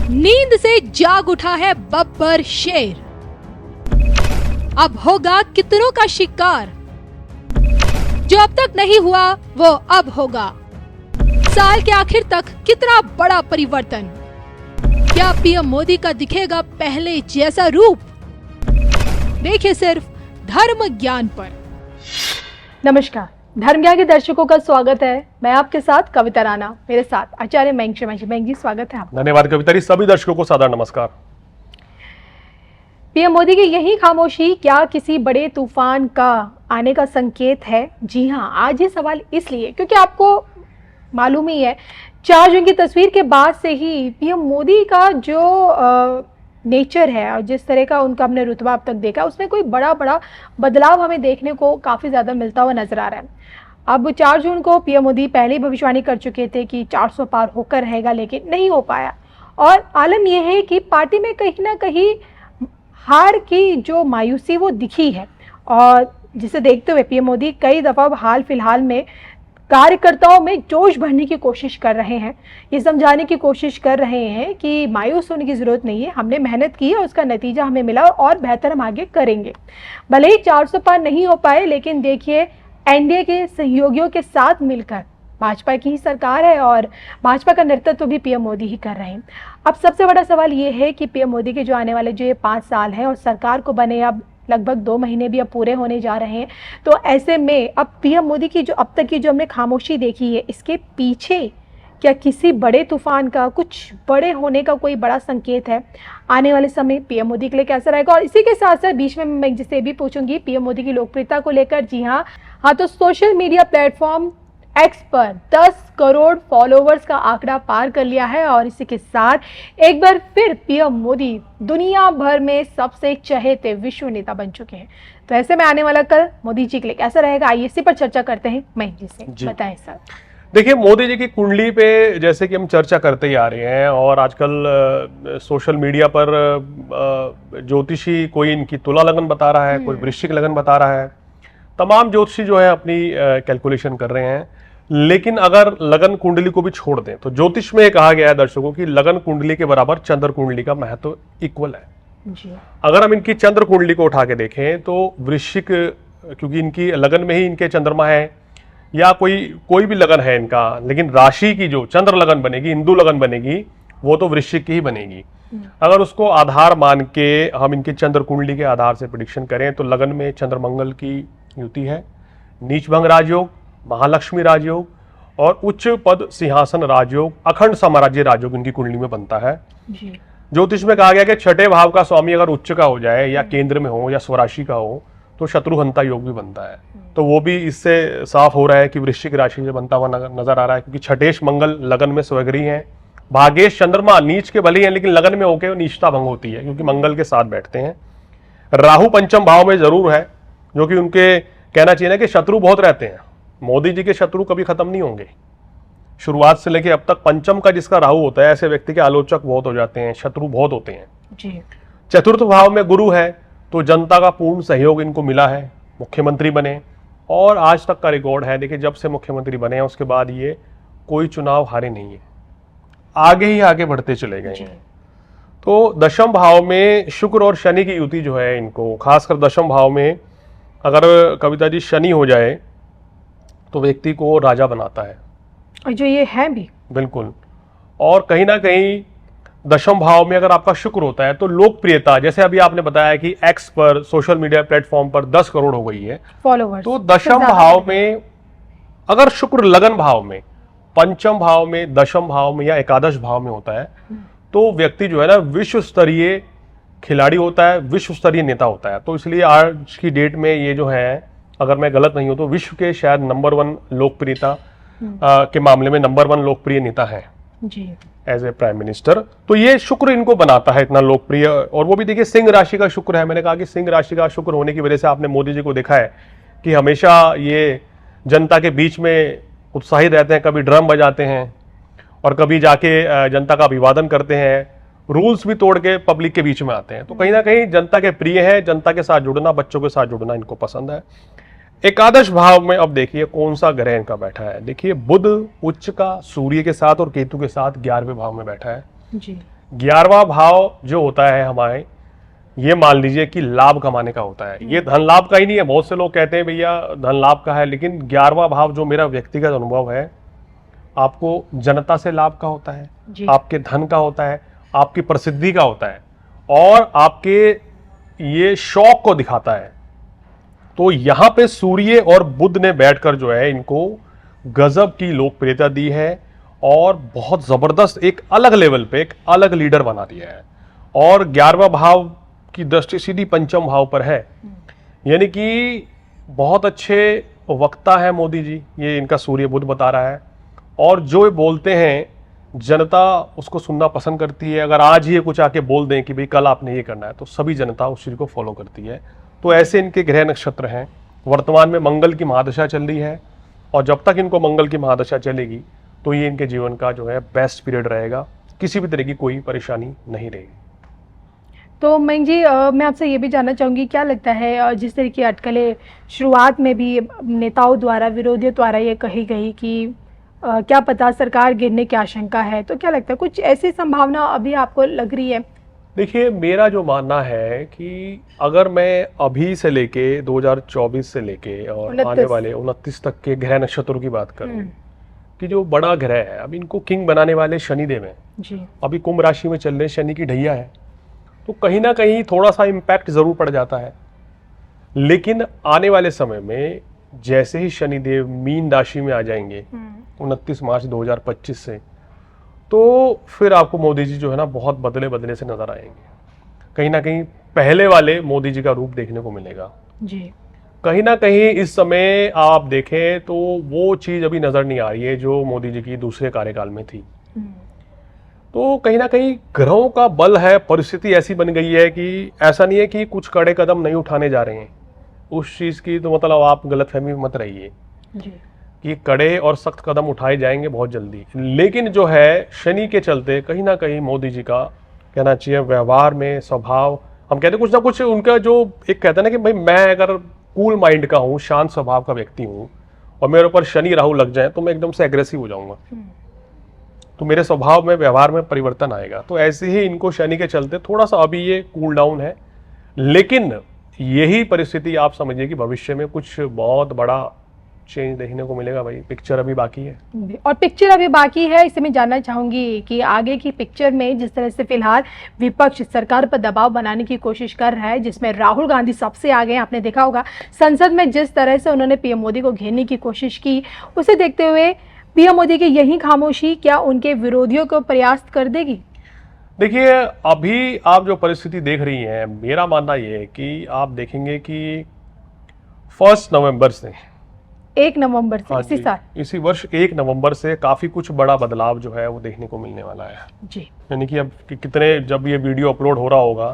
नींद से जाग उठा है बब्बर शेर। अब होगा कितनों का शिकार। जो अब तक नहीं हुआ वो अब होगा। साल के आखिर तक कितना बड़ा परिवर्तन। क्या पीएम मोदी का दिखेगा पहले जैसा रूप? देखिए सिर्फ धर्म ज्ञान पर। नमस्कार, धर्म ज्ञान के दर्शकों का स्वागत है। मैं आपके साथ कविता राणा, मेरे साथ आचार्य मयंक जी, स्वागत है आपका। धन्यवाद कविता जी। सभी दर्शकों को सादर नमस्कार। पीएम मोदी की यही खामोशी क्या किसी बड़े तूफान का आने का संकेत है? जी हाँ, आज ये सवाल इसलिए क्योंकि आपको मालूम ही है 4 जून की तस्वीर के बाद से ही पीएम मोदी का जो नेचर है और जिस तरह का उनका हमने रुतबा अब तक देखा, उसमें कोई बड़ा बदलाव हमें देखने को काफ़ी ज़्यादा मिलता हुआ नजर आ रहा है। अब 4 जून को पीएम मोदी पहले ही भविष्यवाणी कर चुके थे कि 400 पार होकर रहेगा, लेकिन नहीं हो पाया। और आलम यह है कि पार्टी में कहीं ना कहीं हार की जो मायूसी वो दिखी है, और जिसे देखते हुए पीएम मोदी कई दफ़ा हाल फिलहाल में कार्यकर्ताओं में जोश भरने की कोशिश कर रहे हैं, ये समझाने की कोशिश कर रहे हैं कि मायूस होने की ज़रूरत नहीं है, हमने मेहनत की है, उसका नतीजा हमें मिला और बेहतर हम आगे करेंगे। भले ही 400 पार नहीं हो पाए, लेकिन देखिए एनडीए के सहयोगियों के साथ मिलकर भाजपा की ही सरकार है और भाजपा का नेतृत्व भी पीएम मोदी ही कर रहे हैं। अब सबसे बड़ा सवाल ये है कि पीएम मोदी के जो आने वाले जो ये 5 साल हैं और सरकार को बने अब लगभग 2 महीने भी अब पूरे होने जा रहे हैं, तो ऐसे में अब पीएम मोदी की जो अब तक की जो हमने खामोशी देखी है, इसके पीछे क्या किसी बड़े तूफान का, कुछ बड़े होने का कोई बड़ा संकेत है? आने वाले समय पीएम मोदी के लिए कैसा रहेगा? और इसी के साथ साथ बीच में मैं जिससे भी पूछूंगी पीएम मोदी की लोकप्रियता को लेकर। जी हाँ, तो सोशल मीडिया प्लेटफॉर्म एक्स पर 10 करोड़ फॉलोवर्स का आंकड़ा पार कर लिया है और इसी के साथ एक बार फिर पीएम मोदी दुनिया भर में सबसे चहेते विश्व नेता बन चुके हैं। तो ऐसे में आने वाला कल मोदी जी के लिए कैसा रहेगा, आइए इसी पर चर्चा करते हैं। मयंक जी से बताएं सर। देखिए, मोदी जी की कुंडली पे जैसे कि हम चर्चा करते ही आ रहे हैं, और आजकल सोशल मीडिया पर ज्योतिषी कोई इनकी तुला लगन बता रहा है, कोई वृश्चिक लगन बता रहा है। तमाम ज्योतिषी जो है अपनी कैलकुलेशन कर रहे हैं। लेकिन अगर लगन कुंडली को भी छोड़ दें तो ज्योतिष में कहा गया है दर्शकों की लगन कुंडली के बराबर चंद्र कुंडली का महत्व इक्वल है जी। अगर हम इनकी चंद्र कुंडली को उठा के देखें तो वृश्चिक, क्योंकि इनकी लगन में ही इनके चंद्रमा है, या कोई भी लगन है इनका, लेकिन राशि की जो चंद्र लगन बनेगी, हिंदू लगन बनेगी, वो तो वृश्चिक की ही बनेगी। अगर उसको आधार मान के हम इनकी चंद्र कुंडली के आधार से प्रेडिक्शन करें तो लगन में चंद्र मंगल की युति है, नीच भंग राजयोग, महालक्ष्मी राजयोग और उच्च पद सिंहासन राजयोग, अखंड साम्राज्य राजयोग इनकी कुंडली में बनता है। ज्योतिष में कहा गया कि 6ठे भाव का स्वामी अगर उच्च का हो जाए या केंद्र में हो या स्वराशि का हो तो शत्रुहंता योग भी बनता है। तो वो भी इससे साफ हो रहा है कि वृश्चिक राशि से बनता हुआ नजर आ रहा है, क्योंकि छठेश मंगल लगन में स्वग्रही हैं, भागेश चंद्रमा नीच के भले हैं लेकिन लगन में होकर नीचता भंग होती है क्योंकि मंगल के साथ बैठते हैं। राहु पंचम भाव में जरूर है, जो कि उनके कहना चाहिए ना कि शत्रु बहुत रहते हैं। मोदी जी के शत्रु कभी खत्म नहीं होंगे, शुरुआत से लेके अब तक। पंचम का जिसका राहु होता है, ऐसे व्यक्ति के आलोचक बहुत हो जाते हैं, शत्रु बहुत होते हैं जी। चतुर्थ भाव में गुरु है, तो जनता का पूर्ण सहयोग इनको मिला है, मुख्यमंत्री बने, और आज तक का रिकॉर्ड है, देखिए जब से मुख्यमंत्री बने हैं उसके बाद ये कोई चुनाव हारे नहीं है, आगे ही आगे बढ़ते चले गए हैं। तो दशम भाव में शुक्र और शनि की युति जो है इनको, खासकर दशम भाव में अगर कविता जी शनि हो जाए तो व्यक्ति को राजा बनाता है, और जो ये है भी बिल्कुल। और कहीं ना कहीं दशम भाव में अगर आपका शुक्र होता है तो लोकप्रियता, जैसे अभी आपने बताया कि एक्स पर सोशल मीडिया प्लेटफॉर्म पर 10 करोड़ हो गई है फॉलोवर्स, तो दशम भाव में अगर शुक्र लगन भाव में, पंचम भाव में, दशम भाव में या एकादश भाव में होता है तो व्यक्ति जो है ना विश्व स्तरीय खिलाड़ी होता है, विश्व स्तरीय नेता होता है। तो इसलिए आज की डेट में ये जो है, अगर मैं गलत नहीं हूं तो विश्व के शायद नंबर 1 लोकप्रियता के मामले में नंबर 1 लोकप्रिय नेता है जी, एज ए प्राइम मिनिस्टर। तो ये शुक्र इनको बनाता है इतना लोकप्रिय। और वो भी देखिए सिंह राशि का शुक्र है। मैंने कहा कि सिंह राशि का शुक्र होने की वजह से आपने मोदी जी को देखा है कि हमेशा ये जनता के बीच में उत्साहित रहते हैं, कभी ड्रम बजाते हैं और कभी जाके जनता का अभिवादन करते हैं, रूल्स भी तोड़ के पब्लिक के बीच में आते हैं। तो कहीं ना कहीं जनता के प्रिय है, जनता के साथ जुड़ना, बच्चों के साथ जुड़ना इनको पसंद है। एकादश भाव में अब देखिए कौन सा ग्रह इनका बैठा है। देखिए बुध उच्च का सूर्य के साथ और केतु के साथ 11वें भाव में बैठा है जी। 11वां भाव जो होता है हमारे, ये मान लीजिए कि लाभ कमाने का होता है। ये धन लाभ का ही नहीं है, बहुत से लोग कहते हैं भैया धन लाभ का है, लेकिन 11वां भाव जो मेरा व्यक्तिगत अनुभव है, आपको जनता से लाभ का होता है, आपके धन का होता है, आपकी प्रसिद्धि का होता है, और आपके ये शौक को दिखाता है। तो यहां पे सूर्य और बुध ने बैठकर जो है इनको गजब की लोकप्रियता दी है और बहुत जबरदस्त एक अलग लेवल पे एक अलग लीडर बना दिया है। और 11वां भाव की दृष्टि सीधी पंचम भाव पर है, यानी कि बहुत अच्छे वक्ता है मोदी जी, ये इनका सूर्य बुध बता रहा है। और जो ये बोलते हैं जनता उसको सुनना पसंद करती है। अगर आज ये कुछ आके बोल दें कि भाई कल आपने ये करना है, तो सभी जनता उस चीज को फॉलो करती है। तो ऐसे इनके ग्रह नक्षत्र हैं। वर्तमान में मंगल की महादशा चल रही है, और जब तक इनको मंगल की महादशा चलेगी तो ये इनके जीवन का जो है बेस्ट पीरियड रहेगा, किसी भी तरह की कोई परेशानी नहीं रहेगी। तो मयंक जी, मैं आपसे ये भी जानना चाहूँगी, क्या लगता है जिस तरह की अटकलें शुरुआत में भी नेताओं द्वारा, विरोधियों द्वारा ये कही गई कि क्या पता सरकार गिरने की आशंका है, तो क्या लगता है कुछ ऐसी संभावना अभी आपको लग रही है? देखिए, मेरा जो मानना है कि अगर मैं अभी से लेके 2024 से लेके और आने वाले 29 तक के ग्रह नक्षत्रों की बात करूं, कि जो बड़ा ग्रह है, अब इनको किंग बनाने वाले शनिदेव हैं जी। अभी कुंभ राशि में चल रहे, शनि की ढैया है, तो कहीं ना कहीं थोड़ा सा इम्पैक्ट जरूर पड़ जाता है। लेकिन आने वाले समय में जैसे ही शनिदेव मीन राशि में आ जाएंगे 29 मार्च 2025 से, तो फिर आपको मोदी जी जो है ना बहुत बदले बदले से नजर आएंगे। कहीं ना कहीं पहले वाले मोदी जी का रूप देखने को मिलेगा जी। कहीं ना कहीं इस समय आप देखें तो वो चीज अभी नजर नहीं आ रही है जो मोदी जी की दूसरे कार्यकाल में थी। तो कहीं ना कहीं ग्रहों का बल है, परिस्थिति ऐसी बन गई है कि ऐसा नहीं है कि कुछ कड़े कदम नहीं उठाने जा रहे हैं, उस चीज की तो मतलब आप गलतफहमी में मत रहिए कि कड़े और सख्त कदम उठाए जाएंगे बहुत जल्दी। लेकिन जो है शनि के चलते कहीं ना कहीं मोदी जी का कहना चाहिए व्यवहार में, स्वभाव, हम कहते कुछ ना कुछ उनका जो एक कहते हैं ना कि भाई मैं अगर कूल माइंड का हूँ, शांत स्वभाव का व्यक्ति हूँ, और मेरे ऊपर शनि राहु लग जाए तो मैं एकदम से एग्रेसिव हो जाऊंगा, तो मेरे स्वभाव में, व्यवहार में परिवर्तन आएगा। तो ऐसे ही इनको शनि के चलते थोड़ा सा अभी ये कूल डाउन है, लेकिन यही परिस्थिति आप समझिए कि भविष्य में कुछ बहुत बड़ा चेंज देखने को मिलेगा। भाई पिक्चर अभी बाकी है, और पिक्चर अभी बाकी है। इससे मैं जानना चाहूंगी कि आगे की पिक्चर में जिस तरह से फिलहाल विपक्ष सरकार पर दबाव बनाने की कोशिश कर रहा है, जिसमें राहुल गांधी सबसे आगे, आपने देखा होगा संसद में जिस तरह से उन्होंने पीएम मोदी को घेरने की कोशिश की, उसे देखते हुए पीएम मोदी की यही खामोशी क्या उनके विरोधियों को प्रयास कर देगी? देखिए, अभी आप जो परिस्थिति देख रही हैं, मेरा मानना यह है कि आप देखेंगे कि 1 नवंबर से 1 नवंबर से इसी वर्ष 1 नवंबर से काफी कुछ बड़ा बदलाव जो है वो देखने को मिलने वाला है जी। यानी कि अब कितने, जब ये वीडियो अपलोड हो रहा होगा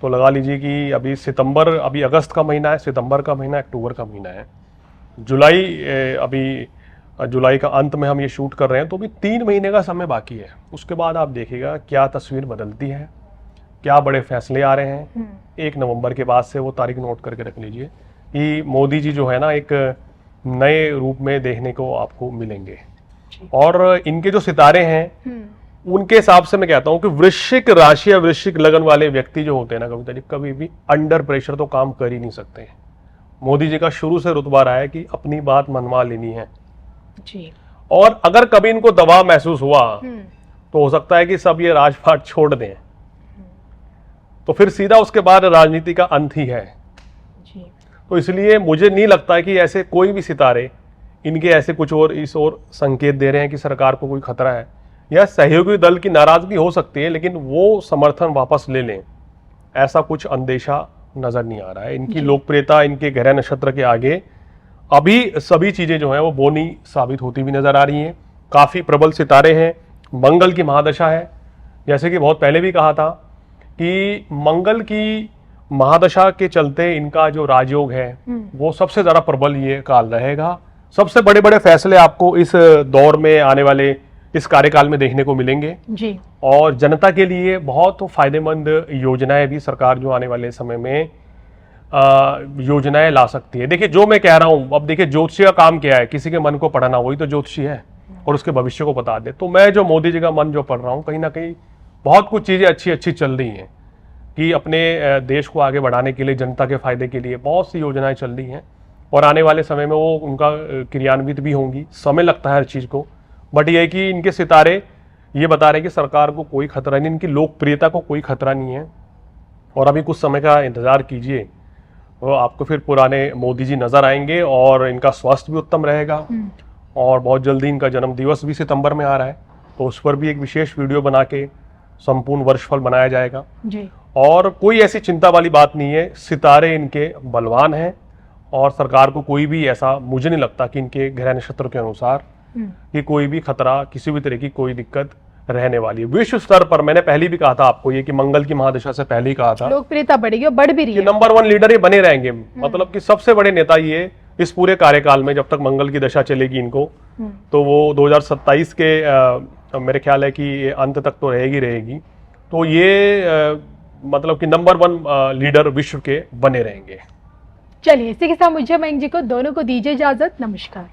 तो लगा लीजिए कि अभी सितंबर, अभी अगस्त का महीना है, सितंबर का महीना, अक्टूबर का महीना है, जुलाई, अभी जुलाई का अंत में हम ये शूट कर रहे हैं, तो अभी 3 महीने का समय बाकी है। उसके बाद आप देखिएगा क्या तस्वीर बदलती है, क्या बड़े फैसले आ रहे हैं। 1 नवंबर के बाद से वो तारीख नोट करके रख लीजिए कि मोदी जी जो है ना एक नए रूप में देखने को आपको मिलेंगे। और इनके जो सितारे हैं उनके हिसाब से मैं कहता हूं कि वृश्चिक राशि या वृश्चिक लगन वाले व्यक्ति जो होते हैं ना, कभी भी अंडर प्रेशर तो काम कर ही नहीं सकते। मोदी जी का शुरू से रुतबा रहा है कि अपनी बात मनवा लेनी है जी। और अगर कभी इनको दबाव महसूस हुआ तो हो सकता है कि सब ये राजपाट छोड़ दें, तो फिर सीधा उसके बाद राजनीति का अंत ही है जी। तो इसलिए मुझे नहीं लगता है कि ऐसे कोई भी सितारे इनके ऐसे कुछ और इस ओर संकेत दे रहे हैं कि सरकार को कोई खतरा है, या सहयोगी दल की नाराजगी हो सकती है लेकिन वो समर्थन वापस ले लें, ऐसा कुछ अंदेशा नजर नहीं आ रहा है। इनकी लोकप्रियता इनके ग्रह नक्षत्र के आगे अभी सभी चीजें जो हैं वो बोनी साबित होती भी नजर आ रही हैं। काफी प्रबल सितारे हैं, मंगल की महादशा है, जैसे कि बहुत पहले भी कहा था कि मंगल की महादशा के चलते इनका जो राजयोग है वो सबसे ज्यादा प्रबल ये काल रहेगा। सबसे बड़े बड़े फैसले आपको इस दौर में आने वाले इस कार्यकाल में देखने को मिलेंगे जी। और जनता के लिए बहुत फायदेमंद योजनाएं भी सरकार जो आने वाले समय में योजनाएं ला सकती है। देखिए, जो मैं कह रहा हूं, अब देखिए ज्योतिषी का काम क्या है, किसी के मन को पढ़ना, वही तो ज्योतिषी है, और उसके भविष्य को बता दे। तो मैं जो मोदी जी का मन जो पढ़ रहा हूं, कहीं ना कहीं बहुत कुछ चीज़ें अच्छी अच्छी चल रही हैं कि अपने देश को आगे बढ़ाने के लिए, जनता के फायदे के लिए बहुत सी योजनाएं चल रही हैं और आने वाले समय में वो उनका क्रियान्वित भी होंगी। समय लगता है हर चीज़ को, बट ये है कि इनके सितारे ये बता रहे हैं कि सरकार को कोई खतरा नहीं, इनकी लोकप्रियता को कोई खतरा नहीं है। और अभी कुछ समय का इंतज़ार कीजिए, वो आपको फिर पुराने मोदी जी नज़र आएंगे और इनका स्वास्थ्य भी उत्तम रहेगा। और बहुत जल्दी इनका जन्म दिवस भी सितंबर में आ रहा है, तो उस पर भी एक विशेष वीडियो बना के संपूर्ण वर्षफल बनाया जाएगा जी। और कोई ऐसी चिंता वाली बात नहीं है। सितारे इनके बलवान हैं और सरकार को कोई भी ऐसा, मुझे नहीं लगता कि इनके ग्रह नक्षत्र के अनुसार कि कोई भी खतरा, किसी भी तरह की कोई दिक्कत रहने वाली है। विश्व स्तर पर मैंने पहले भी कहा था आपको ये कि मंगल की महादशा से पहले ही कहा था लोकप्रियता बढ़ेगी और बढ़ भी रही कि है। नंबर 1 लीडर ये बने रहेंगे, मतलब कि सबसे बड़े नेता ये इस पूरे कार्यकाल में, जब तक मंगल की दशा चलेगी इनको, तो वो 2027 के मेरे ख्याल है कि अंत तक तो रहेगी। तो ये मतलब कि नंबर 1 लीडर विश्व के बने रहेंगे। चलिए, इसी के साथ मुझे, मयंक जी को, दोनों को दीजिए इजाजत। नमस्कार।